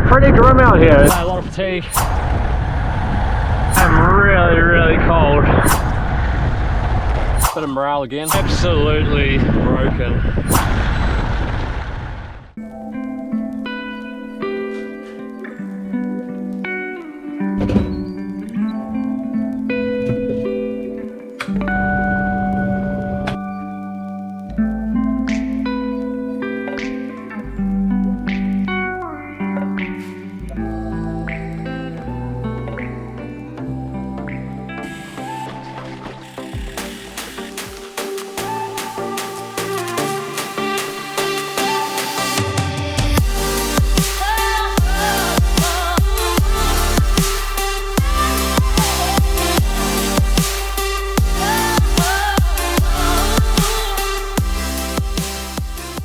pretty grim out here. A lot of fatigue. I'm really cold. Bit of morale again. Absolutely broken.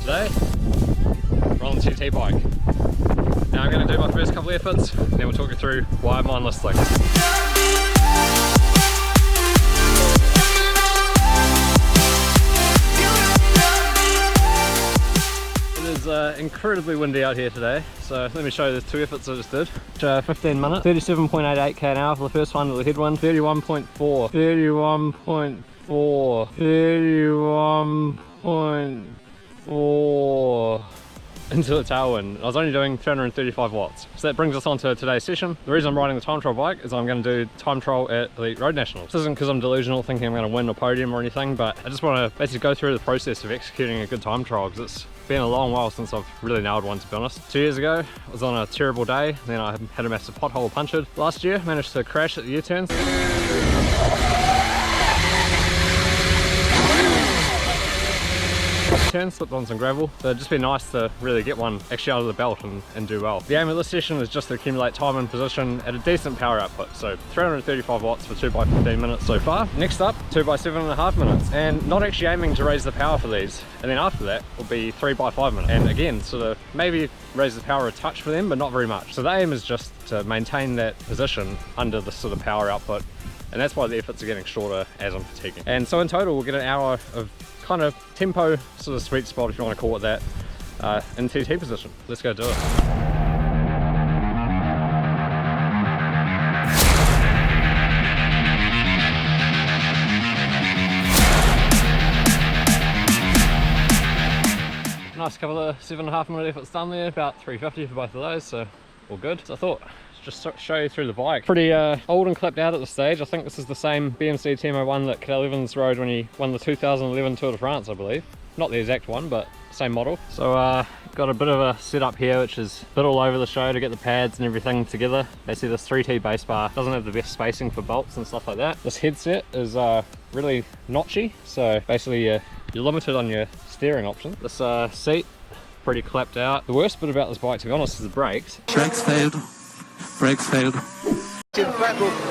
Today, we're on the TT bike. Now I'm going to do my first couple of efforts, then we'll talk you through why I'm on this thing. It is incredibly windy out here today, so let me show you the two efforts I just did. 15 minutes, 37.88 k an hour for the first one with the headwind, 31.4, 31.4, 31.4 into the tailwind. I was only doing 335 watts. So that brings us on to today's session. The reason I'm riding the time trial bike is I'm going to do time trial at Elite Road Nationals. This isn't because I'm delusional thinking I'm going to win a podium or anything, but I just want to basically go through the process of executing a good time trial, because it's been a long while since I've really nailed one, to be honest. 2 years ago, I was on a terrible day, then I had a massive pothole punctured. Last year, managed to crash at the U-turns. Slipped on some gravel, so it'd just be nice to really get one actually out of the belt and do well. The aim of this session is just to accumulate time and position at a decent power output, so 335 watts for 2 by 15 minutes so far. Next up, 2 by 7.5 minutes, and not actually aiming to raise the power for these, and then after that will be 3 by 5 minutes, and again sort of maybe raise the power a touch for them, but not very much. So the aim is just to maintain that position under the sort of power output, and that's why the efforts are getting shorter as I'm fatiguing. And so in total we'll get an hour of kind of tempo sort of sweet spot, if you want to call it that, in TT position. Let's go do it. Nice couple of 7.5 minute efforts done there, about 350 for both of those, so all good. So I thought just show you through the bike. Pretty old and clipped out at this stage. I think this is the same BMC TMO1 that Cadel Evans rode when he won the 2011 Tour de France, I believe. Not the exact one, but same model. So got a bit of a setup here, which is a bit all over the show to get the pads and everything together. Basically this 3T base bar doesn't have the best spacing for bolts and stuff like that. This headset is really notchy, so basically you're limited on your steering option. This seat, pretty clapped out. The worst bit about this bike, to be honest, is the brakes. Brakes failed. Brakes failed.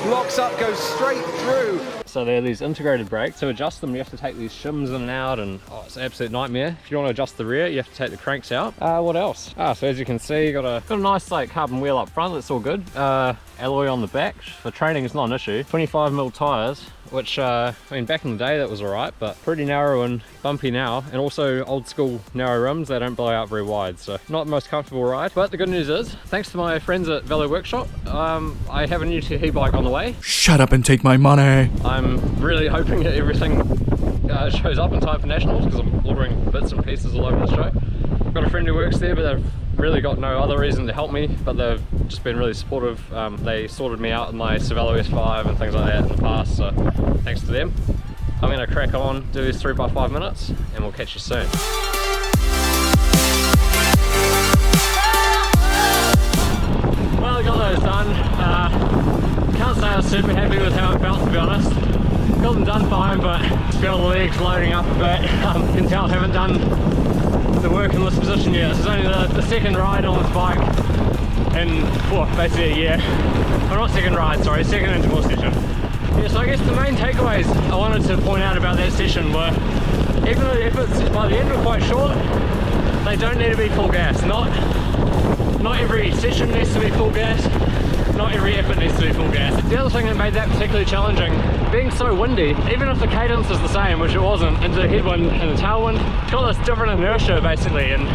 Locks up, goes straight through. So they're these integrated brakes. To adjust them, you have to take these shims in and out, and it's an absolute nightmare. If you want to adjust the rear, you have to take the cranks out. What else? So as you can see, got a nice like carbon wheel up front. That's all good. Alloy on the back. For training, it's not an issue. 25mm tires, which I mean, back in the day that was alright, but pretty narrow and bumpy now, and also old school narrow rims. They don't blow out very wide, so not the most comfortable ride. But the good news is, thanks to my friends at Velo Workshop, I have a new TT bike on the way. Shut up and take my money. I'm really hoping that everything shows up in time for nationals, because I'm ordering bits and pieces all over the show. I've got a friend who works there, but they've really got no other reason to help me, but they've just been really supportive. They sorted me out with my Cervelo S5 and things like that in the past, so thanks to them. I'm going to crack on, do this 3 by 5 minutes, and we'll catch you soon. Well, I got those done. Can't say I was super happy with how it felt, to be honest. Got them done fine, but feel the legs loading up a bit. You can tell I haven't done the work in this position yet. This is only the second ride on this bike in basically a year. Well, not second ride, sorry, second interval session. Yeah, so I guess the main takeaways I wanted to point out about that session were, even though the efforts by the end were quite short, they don't need to be full gas. Not every session needs to be full gas. Not every effort needs to be full gas. The other thing that made that particularly challenging, being so windy, even if the cadence is the same, which it wasn't, into the headwind and the tailwind, it's got this different inertia basically, and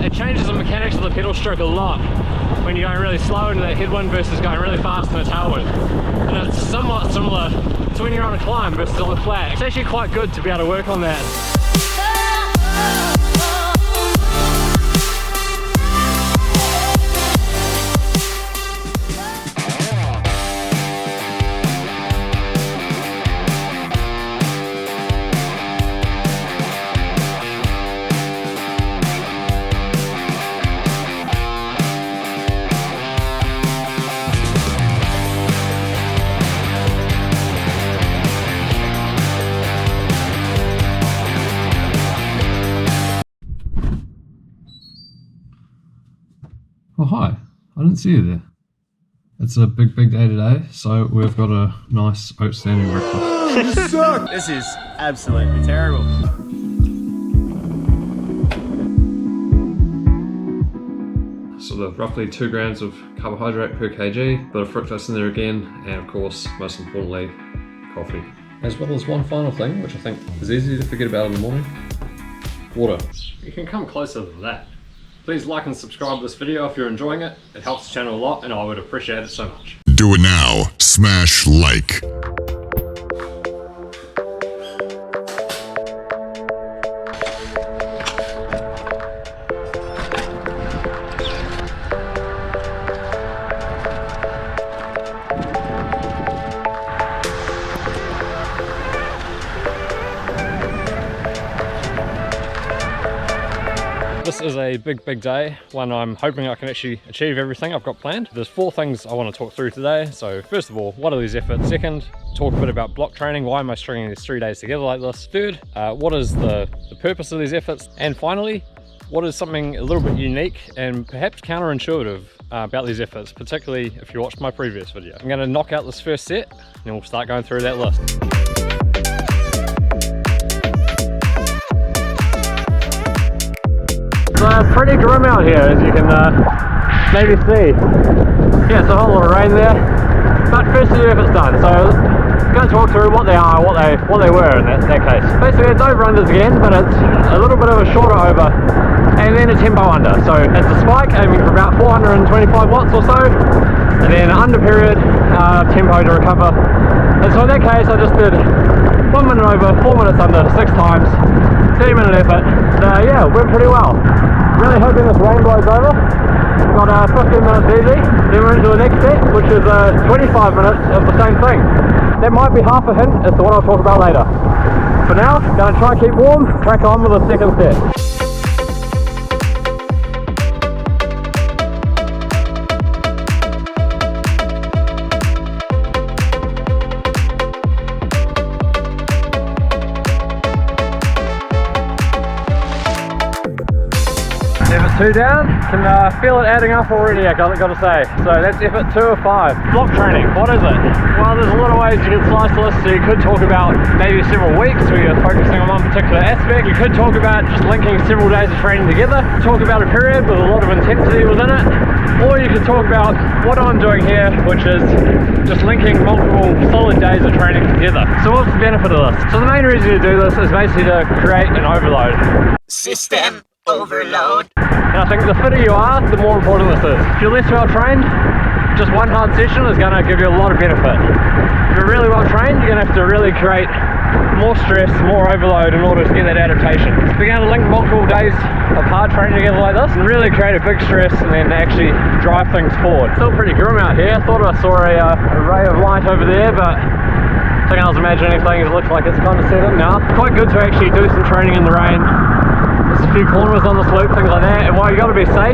it changes the mechanics of the pedal stroke a lot. when you're going really slow into that headwind versus going really fast in the tailwind. And it's somewhat similar to when you're on a climb versus on the flat. It's actually quite good to be able to work on that. Oh hi, I didn't see you there. It's a big day today, so we've got a nice outstanding breakfast. This is absolutely terrible. Sort of roughly 2 grams of carbohydrate per kg, bit of fructose in there again, and of course, most importantly, coffee. As well as one final thing, which I think is easy to forget about in the morning, water. You can come closer than that. Please like and subscribe to this video if you're enjoying it. It helps the channel a lot and I would appreciate it so much. Do it now. Smash like. This is a big day, one I'm hoping I can actually achieve everything I've got planned. There's 4 things I want to talk through today. So first of all, what are these efforts? Second, talk a bit about block training. Why am I stringing these 3 days together like this? Third, what is the purpose of these efforts? And finally, what is something a little bit unique and perhaps counterintuitive about these efforts, particularly if you watched my previous video. I'm going to knock out this first set and then we'll start going through that list. It's pretty grim out here, as you can maybe see. Yeah, it's a whole lot of rain there. But first the effort's done, so I'm going to talk through what they are, what they were in that case. Basically it's over-unders again, but it's a little bit of a shorter over and then a tempo under. So it's a spike aiming for about 425 watts or so, and then an under period, tempo to recover. And so in that case I just did 1 minute over, 4 minutes under, 6 times, 30-minute effort. Yeah, went pretty well. Really hoping this rain blows over. Got 15 minutes easy, then we're into the next set, which is 25 minutes of the same thing. That might be half a hint as to what I'll talk about later. For now, gonna try and keep warm, crack on with the second set. Effort 2 down, can feel it adding up already, I gotta say. So that's effort 2 of 5. Block training, what is it? Well, there's a lot of ways you can slice the list. So you could talk about maybe several weeks where you're focusing on one particular aspect. You could talk about just linking several days of training together. Talk about a period with a lot of intensity within it. Or you could talk about what I'm doing here, which is just linking multiple solid days of training together. So what's the benefit of this? So the main reason to do this is basically to create an overload. System overload. And I think the fitter you are, the more important this is. If you're less well trained, just one hard session is going to give you a lot of benefit. If you're really well trained, you're going to have to really create more stress, more overload in order to get that adaptation. So we're going to link multiple days of hard training together like this and really create a big stress and then actually drive things forward. Still pretty grim out here. I thought I saw a ray of light over there, but I think I was imagining things. It looks like it's kind of set in now. Quite good to actually do some training in the rain. There's a few corners on the slope, things like that, and while you got to be safe,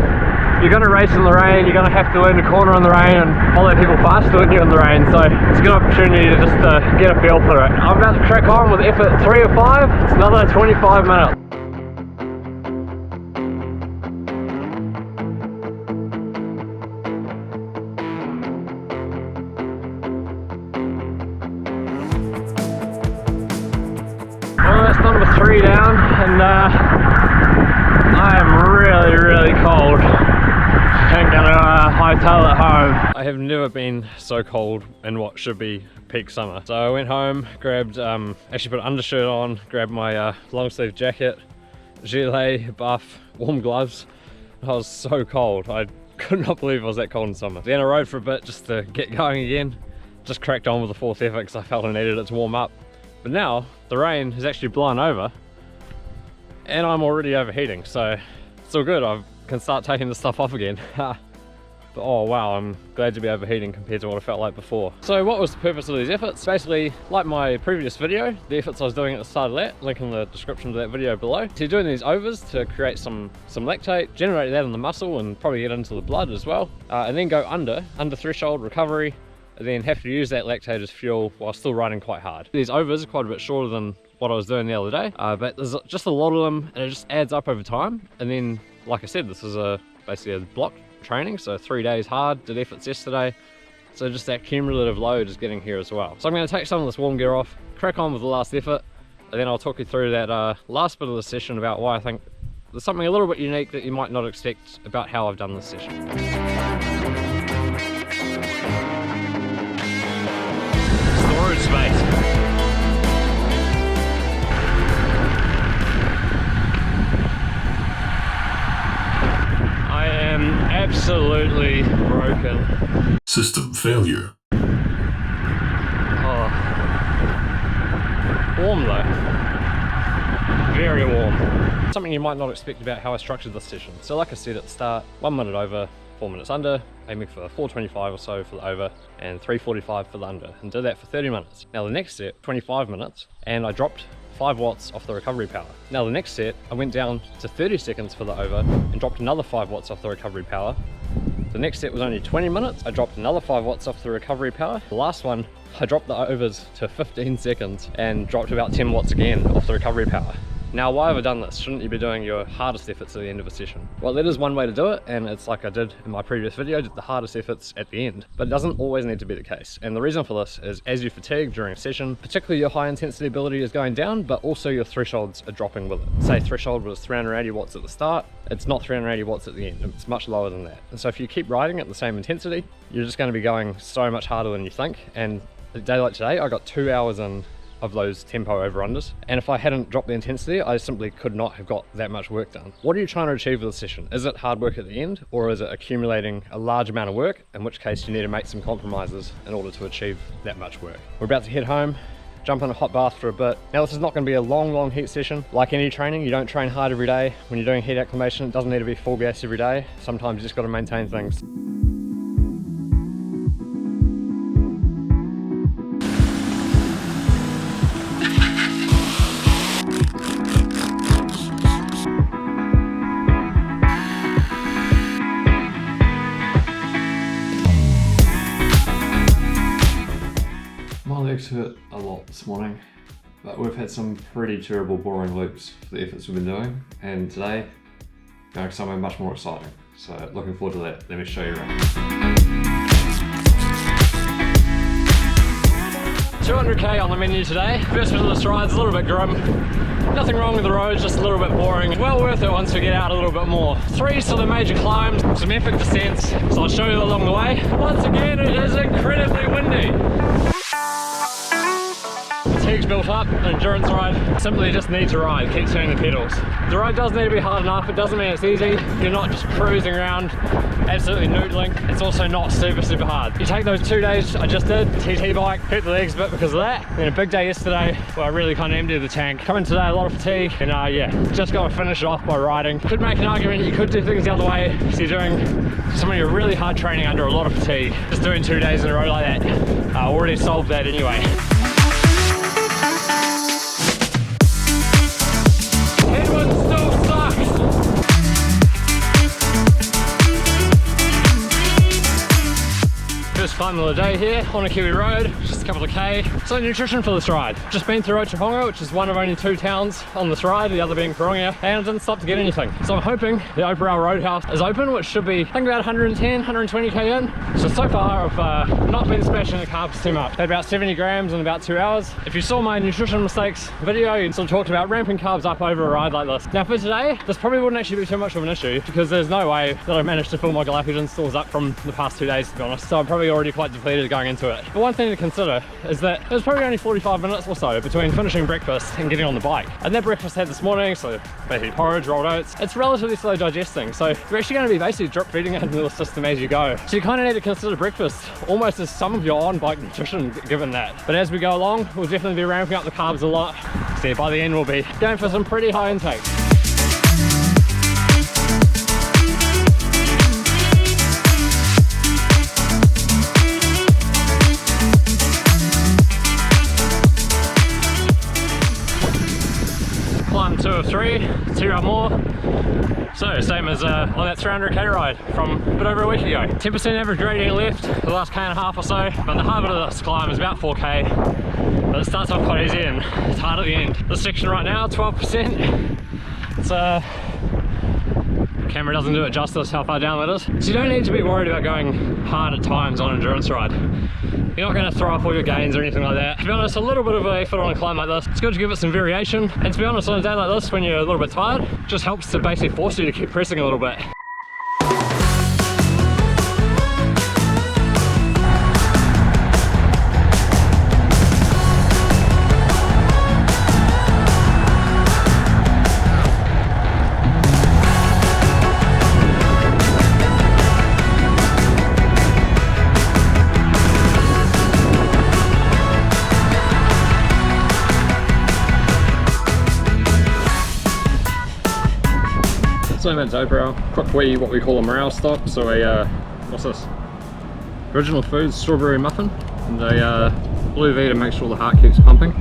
you're going to race in the rain, you're going to have to learn to corner in the rain and follow people faster than you in the rain, so it's a good opportunity to just get a feel for it. I'm about to crack on with effort 3 of 5, it's another 25 minutes. Well, that's number 3 down, and I am really cold. I'm gonna hightail it home. I have never been so cold in what should be peak summer. So I went home, grabbed, actually put an undershirt on, grabbed my long sleeve jacket, gilet, buff, warm gloves. I was so cold. I Could not believe it was that cold in summer. Then I rode for a bit just to get going again. Just cracked on with the fourth effort because I felt I needed it to warm up. But now the rain has actually blown over and I'm already overheating, so it's all good. I can start taking the stuff off again. But oh wow, I'm glad to be overheating compared to what I felt like before. So what was the purpose of these efforts? Basically, like my previous video, the efforts I was doing at the start of that, link in the description to that video below. So you're doing these overs to create some lactate, generate that in the muscle and probably get into the blood as well. And then go under threshold recovery, and then have to use that lactate as fuel while still riding quite hard. These overs are quite a bit shorter than what I was doing the other day, but there's just a lot of them and it just adds up over time. And then, like I said, this is basically a block training, so 3 days hard, did efforts yesterday, so just that cumulative load is getting here as well. So I'm going to take some of this warm gear off, crack on with the last effort, and then I'll talk you through that last bit of the session about why I think there's something a little bit unique that you might not expect about how I've done this session. Storage space. Absolutely broken. System failure. Oh. Warm though. Very warm. Something you might not expect about how I structured this session. So like I said at the start, 1 minute over, 4 minutes under, aiming for 4:25 or so for the over and 3:45 for the under, and did that for 30 minutes. Now the next set, 25 minutes, and I dropped 5 watts off the recovery power. Now the next set, I went down to 30 seconds for the over and dropped another 5 watts off the recovery power. The next set was only 20 minutes. I dropped another 5 watts off the recovery power. The last one, I dropped the overs to 15 seconds and dropped about 10 watts again off the recovery power. Now, why have I done this? Shouldn't you be doing your hardest efforts at the end of a session? Well, that is one way to do it, and it's like I did in my previous video, did the hardest efforts at the end. But it doesn't always need to be the case. And the reason for this is as you fatigue during a session, particularly your high intensity ability is going down, but also your thresholds are dropping with it. Say threshold was 380 watts at the start, it's not 380 watts at the end, it's much lower than that. And so if you keep riding at the same intensity, you're just going to be going so much harder than you think. And a day like today, I got 2 hours in of those tempo over-unders, and if I hadn't dropped the intensity, I simply could not have got that much work done. What are you trying to achieve with the session? Is it hard work at the end, or is it accumulating a large amount of work, in which case you need to make some compromises in order to achieve that much work? We're about to head home, jump in a hot bath for a bit. Now this is not going to be a long heat session. Like any training, you don't train hard every day. When you're doing heat acclimation, it doesn't need to be full gas every day. Sometimes you just got to maintain things. My legs hurt a lot this morning, but we've had some pretty terrible boring loops for the efforts we've been doing, and today going somewhere much more exciting. So looking forward to that. Let me show you around. 200k on the menu today. First bit of this ride's a little bit grim. Nothing wrong with the road, just a little bit boring. Well worth it once we get out a little bit more. 3 sort of major climbs, some epic descents, so I'll show you along the way. Once again, it is incredibly windy. Fatigue's built up, an endurance ride. Simply just need to ride, keep turning the pedals. The ride does need to be hard enough, it doesn't mean it's easy. You're not just cruising around, absolutely noodling. It's also not super hard. You take those 2 days I just did, TT bike, hurt the legs a bit because of that. Then a big day yesterday where I really kind of emptied the tank. Coming today, a lot of fatigue, and yeah, just got to finish it off by riding. Could make an argument you could do things the other way, so you're doing some of your really hard training under a lot of fatigue. Just doing 2 days in a row like that, already solved that anyway. First climb of the day here on a Kiwi road, just a couple of K. So nutrition for this ride. Just been through Otaponga, which is one of only 2 towns on this ride, the other being Karongia, and I didn't stop to get anything. So I'm hoping the Oparau Roadhouse is open, which should be, I think, about 110, 120k in. So far I've not been smashing the carbs too much. Had about 70 grams in about 2 hours. If you saw my nutrition mistakes video, you sort of talked about ramping carbs up over a ride like this. Now for today, this probably wouldn't actually be too much of an issue because there's no way that I managed to fill my glycogen stores up from the past 2 days, to be honest. So I'm probably already quite depleted going into it. But one thing to consider is that it was probably only 45 minutes or so between finishing breakfast and getting on the bike. And that breakfast I had this morning, so basically porridge, rolled oats, it's relatively slow digesting, so you're actually going to be basically drip feeding it into the system as you go. So you kind of need to consider breakfast almost as some of your on-bike nutrition given that. But as we go along, we'll definitely be ramping up the carbs a lot. So by the end we'll be going for some pretty high intake. Climb 2 of 3, 2 more. So same as on that 300k ride from a bit over a week ago. 10% average gradient left the last k and a half or so, but the hard bit of this climb is about 4k. But it starts off quite easy and it's hard at the end. This section right now, 12%. It's camera doesn't do it justice how far down that is. So you don't need to be worried about going hard at times on an endurance ride. You're not going to throw up all your gains or anything like that. To be honest, a little bit of effort on a climb like this, it's good to give it some variation. And to be honest, on a day like this, when you're a little bit tired, it just helps to basically force you to keep pressing a little bit. So I'm at Doper, quick wee what we call a morale stop. So a what's this? Original Foods strawberry muffin and a blue V to make sure the heart keeps pumping.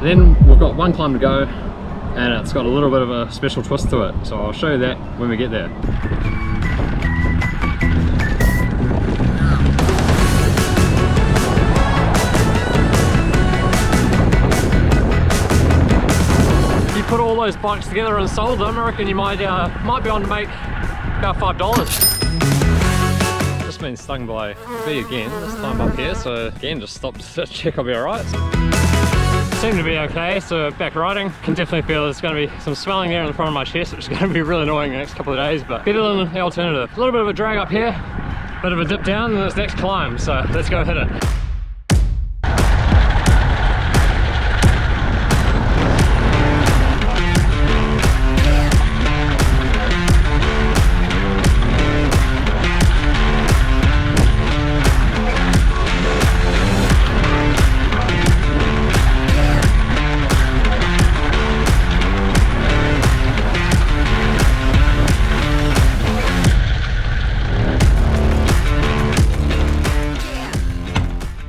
Then we've got one climb to go, and it's got a little bit of a special twist to it. So I'll show you that when we get there. Put all those bikes together and sold them, I reckon you might be on to make about $5. Just been stung by a bee again, this time up here, so again just stopped to check I'll be alright. Seem to be okay, so back riding. Can definitely feel there's going to be some swelling there in the front of my chest, which is going to be really annoying the next couple of days, but better than the alternative. A little bit of a drag up here, bit of a dip down, and this next climb, so let's go hit it.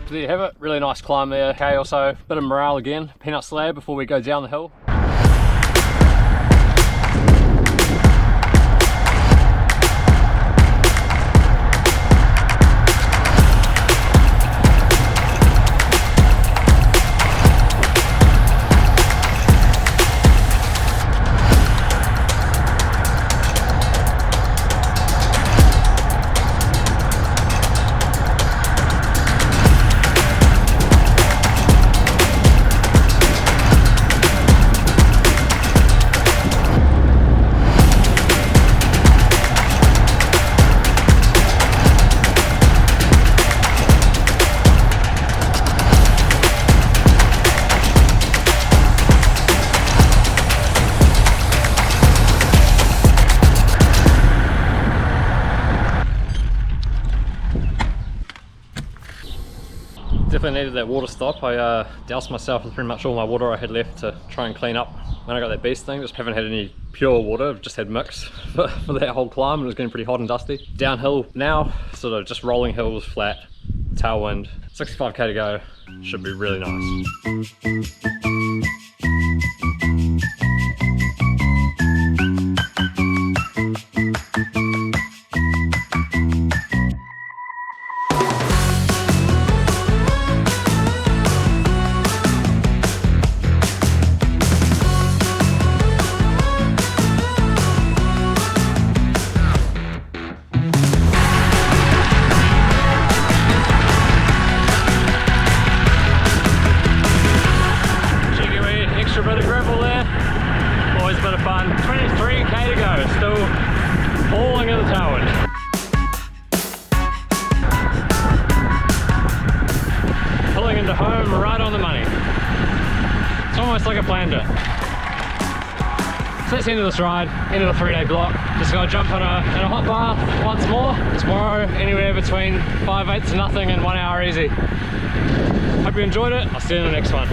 There you have it, really nice climb there. Okay, also bit of morale again, peanut slab before we go down the hill. Definitely needed that water stop. I doused myself with pretty much all my water I had left to try and clean up when I got that beast thing. Just haven't had any pure water, I've just had mix for that whole climb, and it was getting pretty hot and dusty. Downhill now, sort of just rolling hills, flat, tailwind, 65k to go, should be really nice. planned it. So that's the end of this ride, end of the 3-day block. Just gonna jump in a hot bath once more. Tomorrow, anywhere between 5/8 to nothing and 1 hour easy. Hope you enjoyed it. I'll see you in the next one.